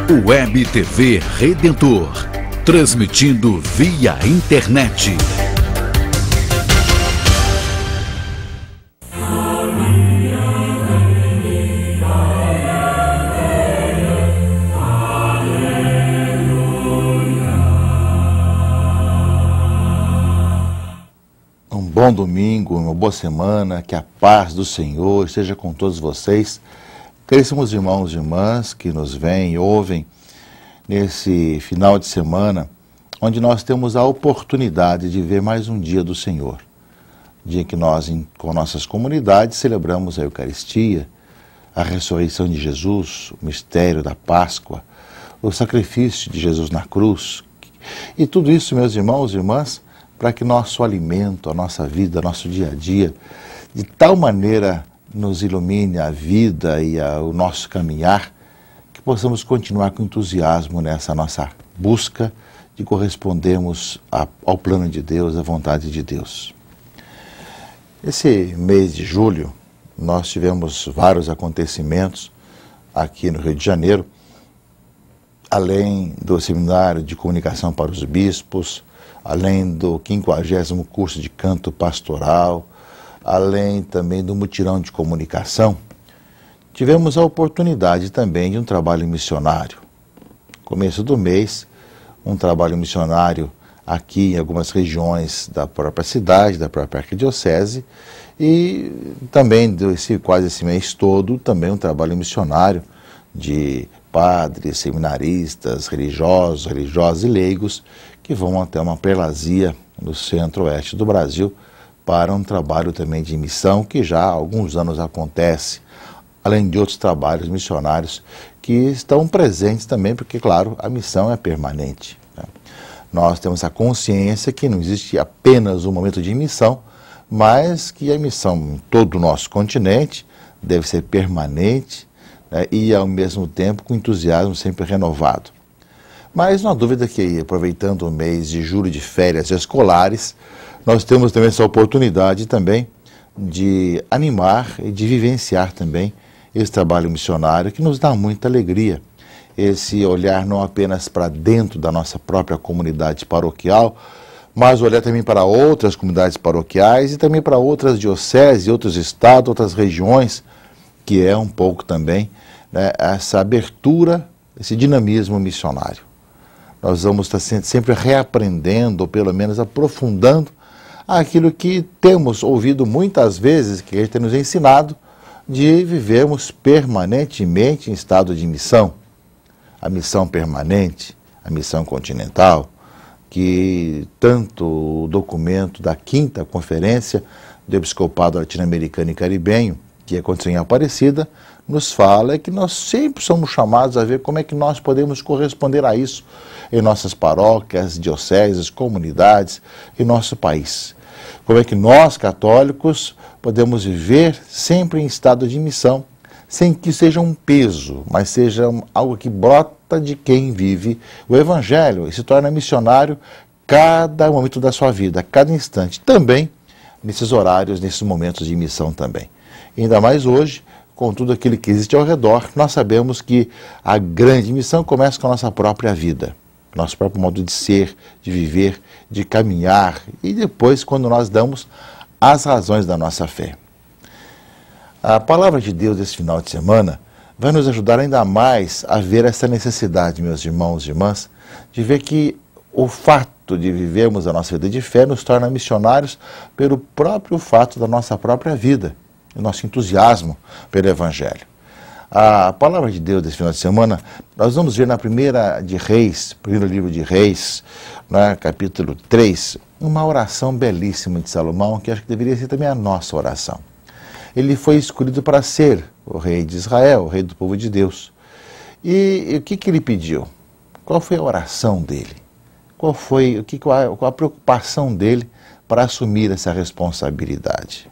Web TV Redentor, transmitindo via internet. Um bom domingo, uma boa semana, que a paz do Senhor esteja com todos vocês. Caríssimos irmãos e irmãs que nos veem e ouvem nesse final de semana, onde nós temos a oportunidade de ver mais um dia do Senhor. Dia que nós, com nossas comunidades, celebramos a Eucaristia, a ressurreição de Jesus, o mistério da Páscoa, o sacrifício de Jesus na cruz. E tudo isso, meus irmãos e irmãs, para que nosso alimento, a nossa vida, nosso dia a dia, de tal maneira nos ilumine a vida e o nosso caminhar, que possamos continuar com entusiasmo nessa nossa busca de correspondermos ao plano de Deus, à vontade de Deus. Esse mês de julho, nós tivemos vários acontecimentos aqui no Rio de Janeiro, além do Seminário de Comunicação para os Bispos, além do 50º curso de canto pastoral, além também do mutirão de comunicação, tivemos a oportunidade também de um trabalho missionário. Começo do mês, um trabalho missionário aqui em algumas regiões da própria cidade, da própria arquidiocese, e também quase esse mês todo, também um trabalho missionário de padres, seminaristas, religiosos e leigos, que vão até uma prelazia no centro-oeste do Brasil, para um trabalho também de missão que já há alguns anos acontece, além de outros trabalhos missionários que estão presentes também, porque, claro, a missão é permanente, né? Nós temos a consciência que não existe apenas um momento de missão, mas que a missão em todo o nosso continente deve ser permanente, né, e, ao mesmo tempo, com entusiasmo sempre renovado. Mas não há dúvida que, aproveitando o mês de julho de férias escolares, nós temos também essa oportunidade também de animar e de vivenciar também esse trabalho missionário que nos dá muita alegria. Esse olhar não apenas para dentro da nossa própria comunidade paroquial, mas olhar também para outras comunidades paroquiais e também para outras dioceses, outros estados, outras regiões, que é um pouco também, né, essa abertura, esse dinamismo missionário. Nós vamos estar sempre reaprendendo, ou pelo menos aprofundando, aquilo que temos ouvido muitas vezes, que ele tem nos ensinado, de vivermos permanentemente em estado de missão. A missão permanente, a missão continental, que tanto o documento da 5ª Conferência do Episcopado Latino-Americano e Caribenho, que aconteceu em Aparecida, nos fala que nós sempre somos chamados a ver como é que nós podemos corresponder a isso em nossas paróquias, dioceses, comunidades, em nosso país. Como é que nós, católicos, podemos viver sempre em estado de missão, sem que seja um peso, mas seja algo que brota de quem vive o Evangelho e se torna missionário cada momento da sua vida, cada instante, também nesses horários, nesses momentos de missão também. E ainda mais hoje, com tudo aquilo que existe ao redor, nós sabemos que a grande missão começa com a nossa própria vida, nosso próprio modo de ser, de viver, de caminhar, e depois quando nós damos as razões da nossa fé. A palavra de Deus desse final de semana vai nos ajudar ainda mais a ver essa necessidade, meus irmãos e irmãs, de ver que o fato de vivermos a nossa vida de fé nos torna missionários pelo próprio fato da nossa própria vida, o nosso entusiasmo pelo Evangelho. A palavra de Deus desse final de semana, nós vamos ver na primeiro livro de Reis, né, capítulo 3, uma oração belíssima de Salomão, que acho que deveria ser também a nossa oração. Ele foi escolhido para ser o rei de Israel, o rei do povo de Deus. E o que ele pediu? Qual foi a oração dele? Qual a preocupação dele para assumir essa responsabilidade?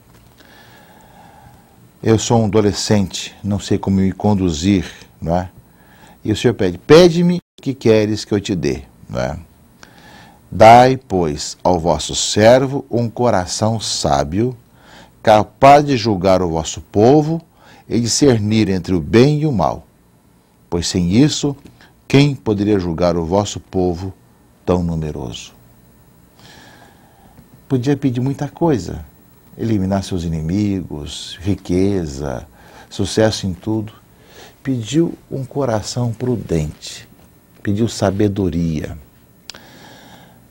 Eu sou um adolescente, não sei como me conduzir, não é? E o Senhor pede-me o que queres que eu te dê, não é? Dai, pois, ao vosso servo um coração sábio, capaz de julgar o vosso povo e discernir entre o bem e o mal. Pois sem isso, quem poderia julgar o vosso povo tão numeroso? Podia pedir muita coisa, eliminar seus inimigos, riqueza, sucesso em tudo. Pediu um coração prudente, pediu sabedoria.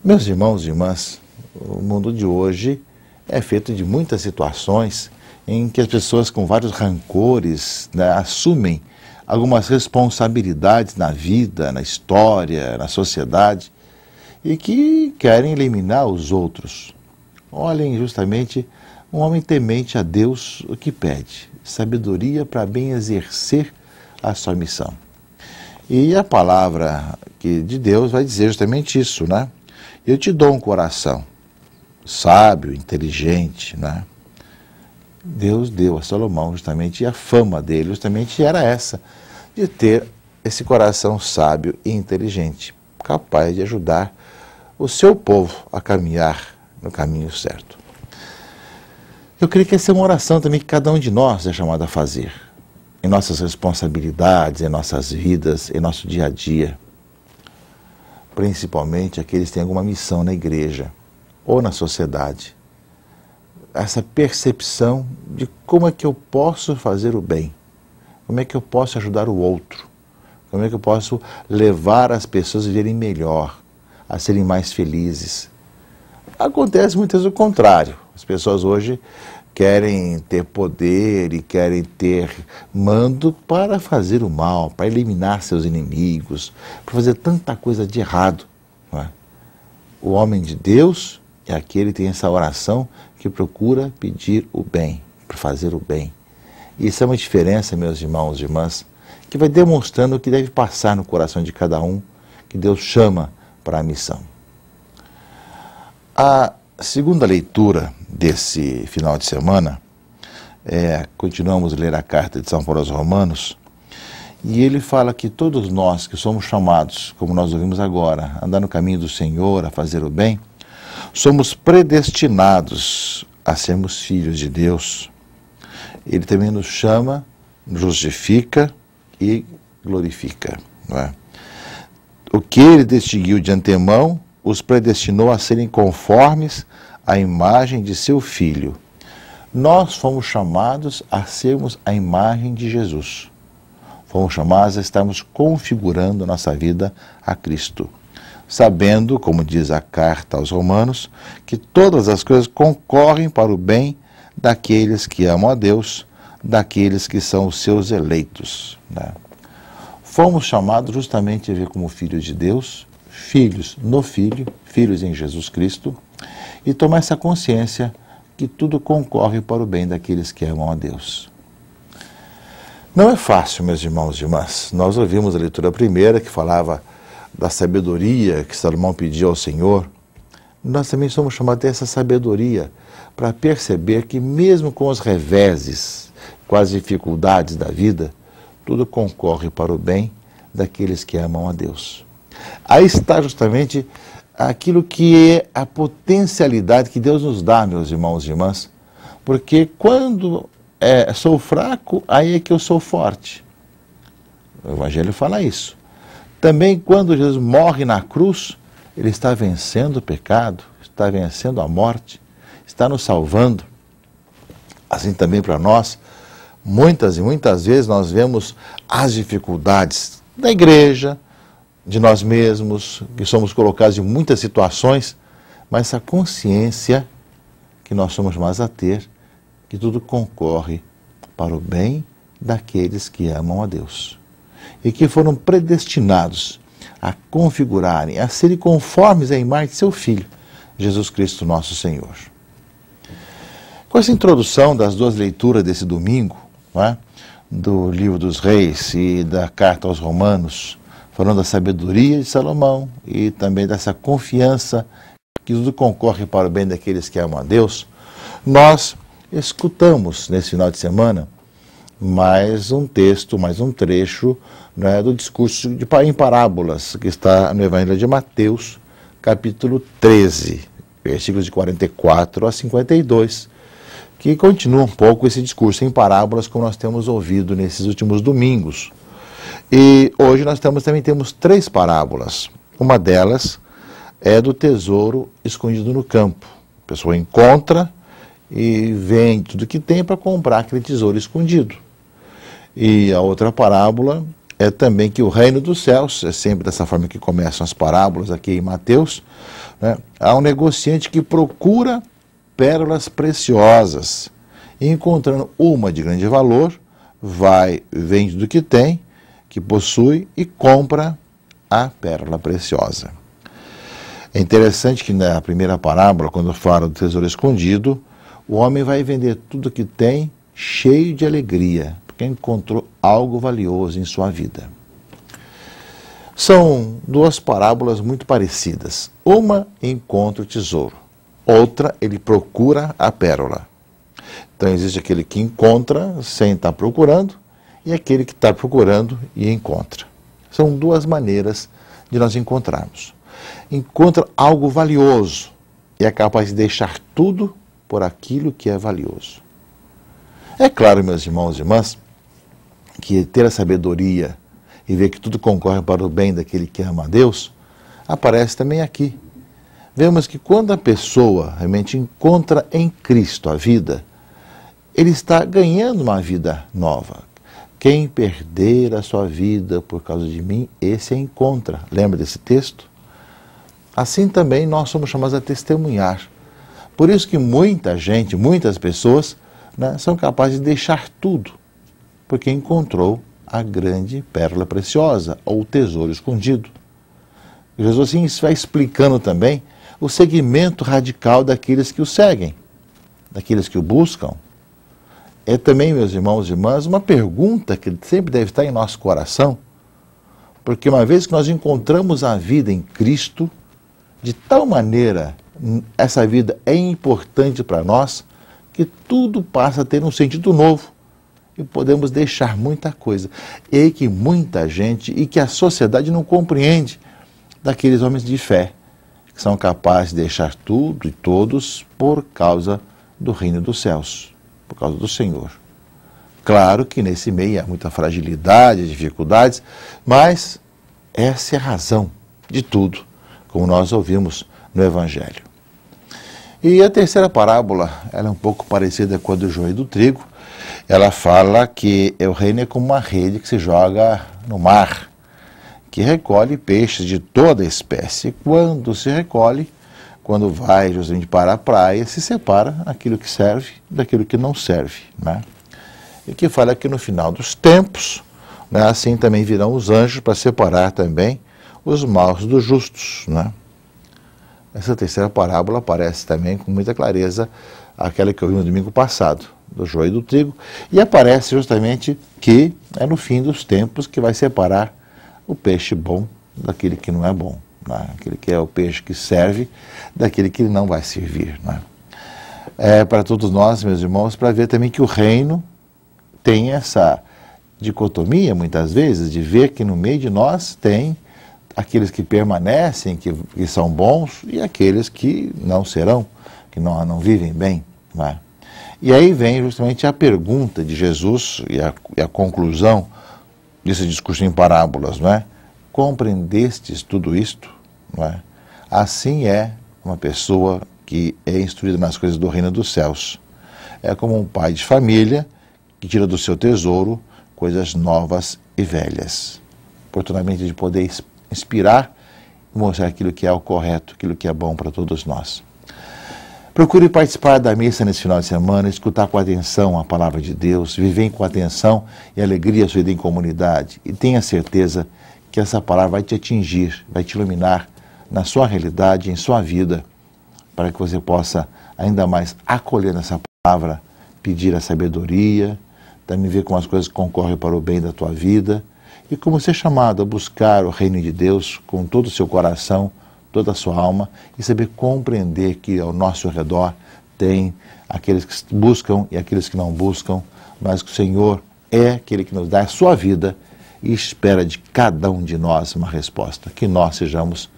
Meus irmãos e irmãs, o mundo de hoje é feito de muitas situações em que as pessoas com vários rancores, né, assumem algumas responsabilidades na vida, na história, na sociedade, e que querem eliminar os outros. Olhem justamente um homem temente a Deus o que pede: sabedoria para bem exercer a sua missão. E a palavra de Deus vai dizer justamente isso, né? Eu te dou um coração sábio, inteligente, né? Deus deu a Salomão justamente, e a fama dele justamente era essa, de ter esse coração sábio e inteligente, capaz de ajudar o seu povo a caminhar no caminho certo. Eu creio que essa é uma oração também que cada um de nós é chamado a fazer, em nossas responsabilidades, em nossas vidas, em nosso dia a dia. Principalmente aqueles que têm alguma missão na igreja ou na sociedade. Essa percepção de como é que eu posso fazer o bem, como é que eu posso ajudar o outro, como é que eu posso levar as pessoas a viverem melhor, a serem mais felizes. Acontece muitas vezes o contrário. As pessoas hoje querem ter poder e querem ter mando para fazer o mal, para eliminar seus inimigos, para fazer tanta coisa de errado. Não é? O homem de Deus é aquele que tem essa oração que procura pedir o bem, para fazer o bem. E isso é uma diferença, meus irmãos e irmãs, que vai demonstrando o que deve passar no coração de cada um, que Deus chama para a missão. A segunda leitura desse final de semana, continuamos a ler a carta de São Paulo aos Romanos, e ele fala que todos nós que somos chamados, como nós ouvimos agora, a andar no caminho do Senhor, a fazer o bem, somos predestinados a sermos filhos de Deus. Ele também nos chama, justifica e glorifica. Não é? O que ele distinguiu de antemão, os predestinou a serem conformes à imagem de seu Filho. Nós fomos chamados a sermos a imagem de Jesus. Fomos chamados a estarmos configurando nossa vida a Cristo, sabendo, como diz a carta aos Romanos, que todas as coisas concorrem para o bem daqueles que amam a Deus, daqueles que são os seus eleitos. Né? Fomos chamados justamente a ver como filhos de Deus, filhos no Filho, filhos em Jesus Cristo, e tomar essa consciência que tudo concorre para o bem daqueles que amam a Deus. Não é fácil, meus irmãos e irmãs. Nós ouvimos a leitura primeira que falava da sabedoria que Salomão pediu ao Senhor. Nós também somos chamados a ter essa sabedoria para perceber que mesmo com os reveses, com as dificuldades da vida, tudo concorre para o bem daqueles que amam a Deus. Aí está justamente aquilo que é a potencialidade que Deus nos dá, meus irmãos e irmãs, porque quando sou fraco, aí é que eu sou forte. O Evangelho fala isso. Também quando Jesus morre na cruz, ele está vencendo o pecado, está vencendo a morte, está nos salvando. Assim também para nós, muitas e muitas vezes nós vemos as dificuldades da igreja, de nós mesmos, que somos colocados em muitas situações, mas essa consciência que nós somos chamados a ter, que tudo concorre para o bem daqueles que amam a Deus e que foram predestinados a configurarem, a serem conformes à imagem de seu Filho, Jesus Cristo nosso Senhor. Com essa introdução das duas leituras desse domingo, não é? Do Livro dos Reis e da Carta aos Romanos, falando da sabedoria de Salomão e também dessa confiança que tudo concorre para o bem daqueles que amam a Deus, nós escutamos nesse final de semana mais um texto, mais um trecho, né, do discurso em parábolas que está no Evangelho de Mateus, capítulo 13, versículos de 44 a 52, que continua um pouco esse discurso em parábolas como nós temos ouvido nesses últimos domingos. E hoje nós também temos 3 parábolas. Uma delas é do tesouro escondido no campo. A pessoa encontra e vende tudo que tem para comprar aquele tesouro escondido. E a outra parábola é também que o reino dos céus, é sempre dessa forma que começam as parábolas aqui em Mateus, né? Há um negociante que procura pérolas preciosas, e encontrando uma de grande valor, vende do que tem, que possui, e compra a pérola preciosa. É interessante que na primeira parábola, quando fala do tesouro escondido, o homem vai vender tudo que tem, cheio de alegria, porque encontrou algo valioso em sua vida. São 2 parábolas muito parecidas. Uma encontra o tesouro, outra ele procura a pérola. Então existe aquele que encontra sem estar procurando e aquele que está procurando e encontra. São 2 maneiras de nós encontrarmos. Encontra algo valioso e é capaz de deixar tudo por aquilo que é valioso. É claro, meus irmãos e irmãs, que ter a sabedoria e ver que tudo concorre para o bem daquele que ama a Deus, aparece também aqui. Vemos que quando a pessoa realmente encontra em Cristo a vida, ele está ganhando uma vida nova. Quem perder a sua vida por causa de mim, esse a encontra. Lembra desse texto? Assim também nós somos chamados a testemunhar. Por isso que muita gente, muitas pessoas, né, são capazes de deixar tudo, porque encontrou a grande pérola preciosa, ou o tesouro escondido. Jesus assim vai explicando também o segmento radical daqueles que o seguem, daqueles que o buscam. É também, meus irmãos e irmãs, uma pergunta que sempre deve estar em nosso coração, porque uma vez que nós encontramos a vida em Cristo, de tal maneira, essa vida é importante para nós, que tudo passa a ter um sentido novo. E podemos deixar muita coisa. E que muita gente, e que a sociedade não compreende, daqueles homens de fé, que são capazes de deixar tudo e todos por causa do reino dos céus, por causa do Senhor. Claro que nesse meio há muita fragilidade, dificuldades, mas essa é a razão de tudo, como nós ouvimos no Evangelho. E a terceira parábola, ela é um pouco parecida com a do joio e do trigo. Ela fala que o reino é como uma rede que se joga no mar, que recolhe peixes de toda espécie. Quando se recolhe, quando vai justamente para a praia, se separa aquilo que serve daquilo que não serve, né? E que fala que no final dos tempos, né, assim também virão os anjos para separar também os maus dos justos, né? Essa terceira parábola aparece também com muita clareza, aquela que eu vi no domingo passado, do joio e do trigo, e aparece justamente que é no fim dos tempos que vai separar o peixe bom daquele que não é bom, né? Aquele que é o peixe que serve daquele que não vai servir, né? É para todos nós, meus irmãos, para ver também que o reino tem essa dicotomia, muitas vezes, de ver que no meio de nós tem aqueles que permanecem, que são bons, e aqueles que não serão, que não vivem bem, né? E aí vem justamente a pergunta de Jesus e a conclusão desse discurso em parábolas, não é? Compreendestes tudo isto? Não é? Assim é uma pessoa que é instruída nas coisas do reino dos céus. É como um pai de família que tira do seu tesouro coisas novas e velhas, oportunamente de poder inspirar e mostrar aquilo que é o correto, aquilo que é bom para todos nós. Procure participar da missa nesse final de semana, escutar com atenção a palavra de Deus, viver com atenção e alegria a sua vida em comunidade, e tenha certeza que essa palavra vai te atingir, vai te iluminar na sua realidade, em sua vida, para que você possa ainda mais acolher nessa palavra, pedir a sabedoria, também ver como as coisas concorrem para o bem da tua vida, e como ser chamado a buscar o reino de Deus com todo o seu coração, toda a sua alma, e saber compreender que ao nosso redor tem aqueles que buscam e aqueles que não buscam, mas que o Senhor é aquele que nos dá a sua vida e espera de cada um de nós uma resposta. Que nós sejamos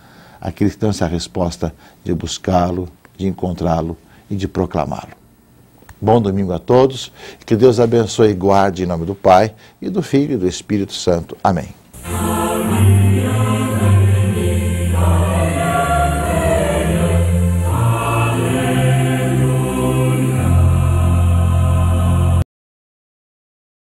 aqueles que dão essa resposta de buscá-lo, de encontrá-lo e de proclamá-lo. Bom domingo a todos, que Deus abençoe e guarde em nome do Pai, e do Filho e do Espírito Santo. Amém. Ah.